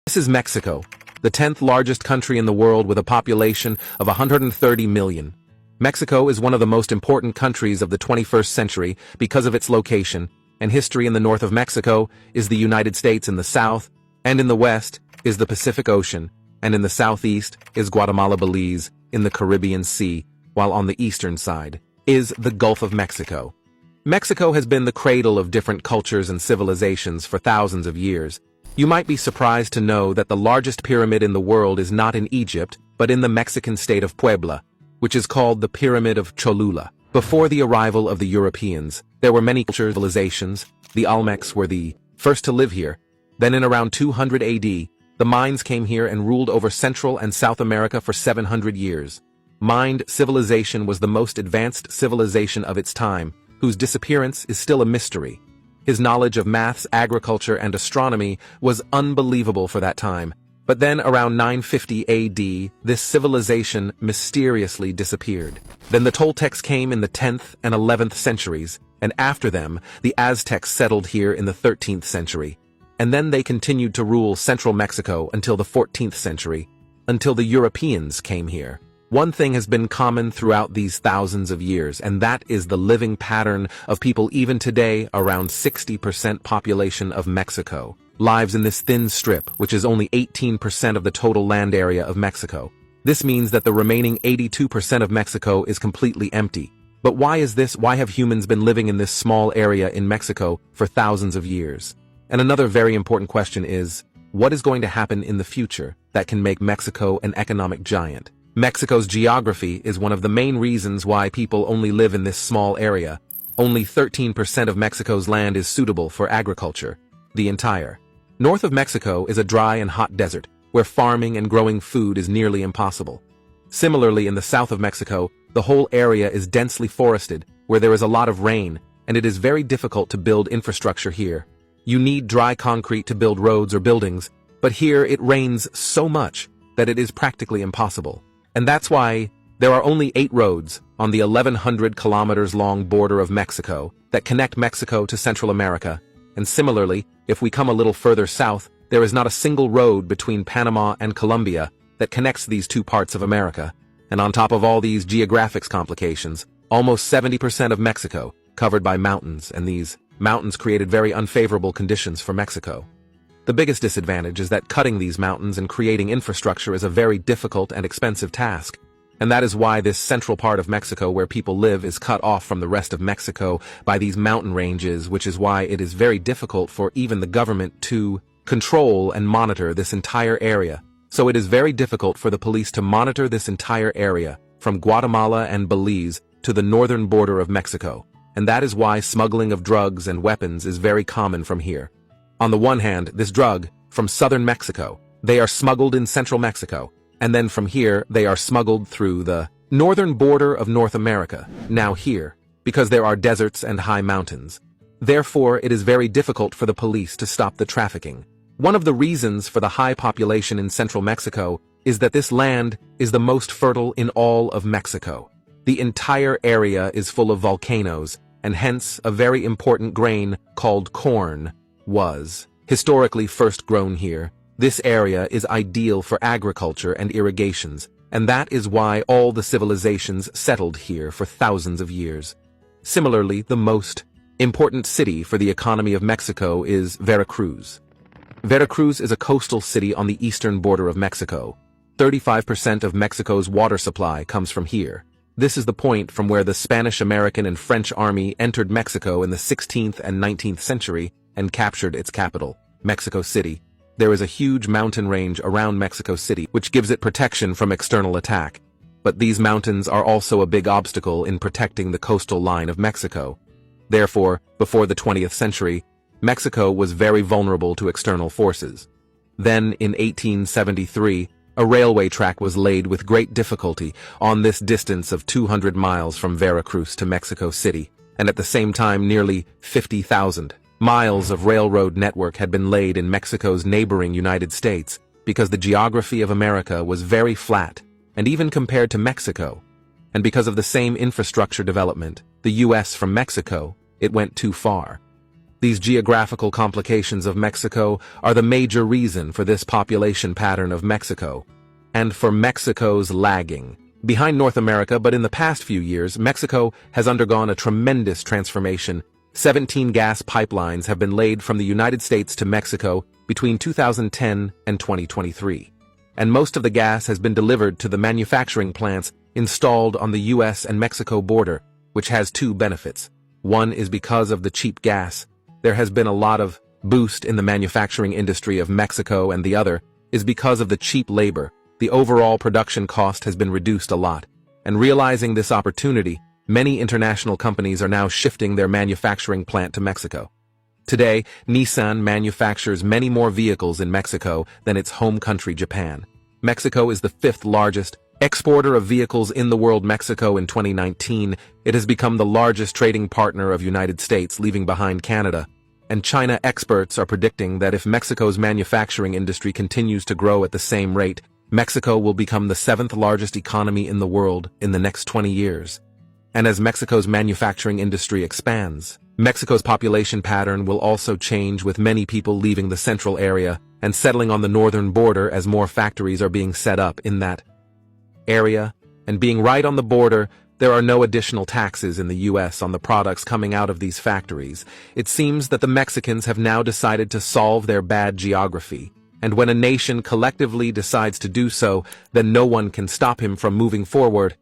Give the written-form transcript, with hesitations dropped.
This is Mexico, the 10th largest country in the world with a population of 130 million. Mexico is one of the most important countries of the 21st century because of its location and history. In the north of Mexico is the United States in the south, and in the west is the Pacific Ocean, and in the southeast is Guatemala, Belize, in the Caribbean Sea, while on the eastern side is the Gulf of Mexico. Mexico has been the cradle of different cultures and civilizations for thousands of years. You might be surprised to know that the largest pyramid in the world is not in Egypt, but in the Mexican state of Puebla, which is called the Pyramid of Cholula. Before the arrival of the Europeans, there were many cultures and civilizations. The Olmecs were the first to live here. Then in around 200 AD, the Mayans came here and ruled over Central and South America for 700 years. Mayan civilization was the most advanced civilization of its time, whose disappearance is still a mystery. His knowledge of maths, agriculture, and astronomy was unbelievable for that time. But then around 950 AD, this civilization mysteriously disappeared. Then the Toltecs came in the 10th and 11th centuries, and after them, the Aztecs settled here in the 13th century. And then they continued to rule central Mexico until the 14th century, until the Europeans came here. One thing has been common throughout these thousands of years, and that is the living pattern of people even today. Around 60% population of Mexico lives in this thin strip, which is only 18% of the total land area of Mexico. This means that the remaining 82% of Mexico is completely empty. But why is this? Why have humans been living in this small area in Mexico for thousands of years? And another very important question is, what is going to happen in the future that can make Mexico an economic giant? Mexico's geography is one of the main reasons why people only live in this small area. Only 13% of Mexico's land is suitable for agriculture. The entire north of Mexico is a dry and hot desert, where farming and growing food is nearly impossible. Similarly, in the south of Mexico, the whole area is densely forested, where there is a lot of rain, and it is very difficult to build infrastructure here. You need dry concrete to build roads or buildings, but here it rains so much that it is practically impossible. And that's why there are only 8 roads on the 1,100 kilometers long border of Mexico that connect Mexico to Central America. And similarly, if we come a little further south, there is not a single road between Panama and Colombia that connects these two parts of America. And on top of all these geographics complications, almost 70% of Mexico covered by mountains, and these mountains created very unfavorable conditions for Mexico. The biggest disadvantage is that cutting these mountains and creating infrastructure is a very difficult and expensive task. And that is why this central part of Mexico where people live is cut off from the rest of Mexico by these mountain ranges, which is why it is very difficult for even the government to control and monitor this entire area. So it is very difficult for the police to monitor this entire area, from Guatemala and Belize to the northern border of Mexico. And that is why smuggling of drugs and weapons is very common from here. On the one hand, this drug, from southern Mexico, they are smuggled in central Mexico, and then from here, they are smuggled through the northern border of North America, now here, because there are deserts and high mountains. Therefore, it is very difficult for the police to stop the trafficking. One of the reasons for the high population in central Mexico is that this land is the most fertile in all of Mexico. The entire area is full of volcanoes, and hence a very important grain called corn was historically first grown here. This area is ideal for agriculture and irrigations, and that is why all the civilizations settled here for thousands of years. Similarly, the most important city for the economy of Mexico is Veracruz. Veracruz is a coastal city on the eastern border of Mexico. 35% of Mexico's water supply comes from here. This is the point from where the Spanish, American, and French army entered Mexico in the 16th and 19th century and captured its capital, Mexico City. There is a huge mountain range around Mexico City, which gives it protection from external attack. But these mountains are also a big obstacle in protecting the coastal line of Mexico. Therefore, before the 20th century, Mexico was very vulnerable to external forces. Then, in 1873, a railway track was laid with great difficulty on this distance of 200 miles from Veracruz to Mexico City, and at the same time nearly 50,000 miles of railroad network had been laid in Mexico's neighboring United States, because the geography of America was very flat, and even compared to Mexico, and because of the same infrastructure development, the U.S. from Mexico, it went too far. These geographical complications of Mexico are the major reason for this population pattern of Mexico, and for Mexico's lagging behind North America. But in the past few years, Mexico has undergone a tremendous transformation. 17 gas pipelines have been laid from the United States to Mexico between 2010 and 2023. And most of the gas has been delivered to the manufacturing plants installed on the US and Mexico border, which has two benefits. One is because of the cheap gas. There has been a lot of boost in the manufacturing industry of Mexico, and the other is because of the cheap labor. The overall production cost has been reduced a lot. And realizing this opportunity, many international companies are now shifting their manufacturing plant to Mexico. Today, Nissan manufactures many more vehicles in Mexico than its home country, Japan. Mexico is the fifth largest exporter of vehicles in the world. Mexico in 2019, it has become the largest trading partner of United States, leaving behind Canada and China. Experts are predicting that if Mexico's manufacturing industry continues to grow at the same rate, Mexico will become the seventh largest economy in the world in the next 20 years. And as Mexico's manufacturing industry expands, Mexico's population pattern will also change, with many people leaving the central area and settling on the northern border as more factories are being set up in that area. And being right on the border, there are no additional taxes in the US on the products coming out of these factories. It seems that the Mexicans have now decided to solve their bad geography. And when a nation collectively decides to do so, then no one can stop him from moving forward.